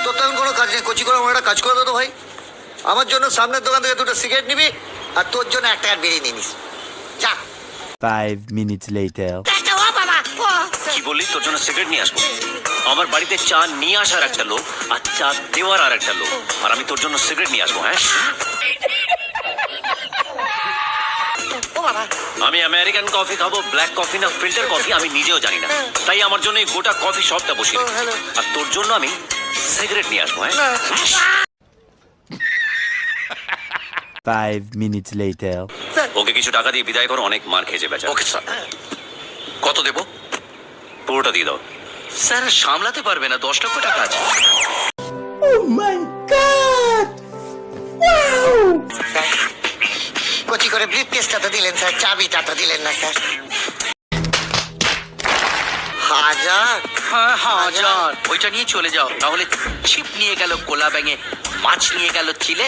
তোর তেমন কোনো কাজ নেই, কচি করে আমার একটা কাজ করে দাও তো ভাই। আমার জন্য সামনের দোকান থেকে দুটো সিগারেট নিবি, আর তোর জন্য 1 টাকার বিড়ি নিয়ে নিস। যা। 5 minutes later. কি বললি? তোর জন্য সিগারেট নিয়ে আসবো? আমার বাড়িতে চা নিয়ে আসার একটা লোক, আর চা দেওয়ার আর একটা লোক, আর আমি তোর জন্য সিগারেট নিয়ে আসবো? হ্যাঁ, আমি আমেরিকান কফি খাবো, ব্ল্যাক কফি না ফিল্টার কফি আমি নিজেও জানি না। তাই আমার জন্য এই গোটা কফি শপটা বসিয়ে দিই। আর তোর জন্য আমি সিগারেট নিয়ে আসবো। হ্যাঁ, 5 minutes later. ওকে কিছু টাকা দিয়ে বিদায় করো, অনেক মার খেয়েছে বেচারা। Okay sir. কত দেবো? পুরোটা দিয়ে দাও। স্যার সামলাতে পারবে না, 10 লক্ষ টাকা আছে। কচি করে ব্রিফ কেসটা তো দিলেন স্যার, চাবিটা তো দিলেন না স্যার। 1000। হ্যাঁ 1000, ওইটা নিয়ে চলে যাও। তাহলে ছিপ নিয়ে গেল কোলা ব্যাঙে, মাছ নিয়ে গেল চিলে।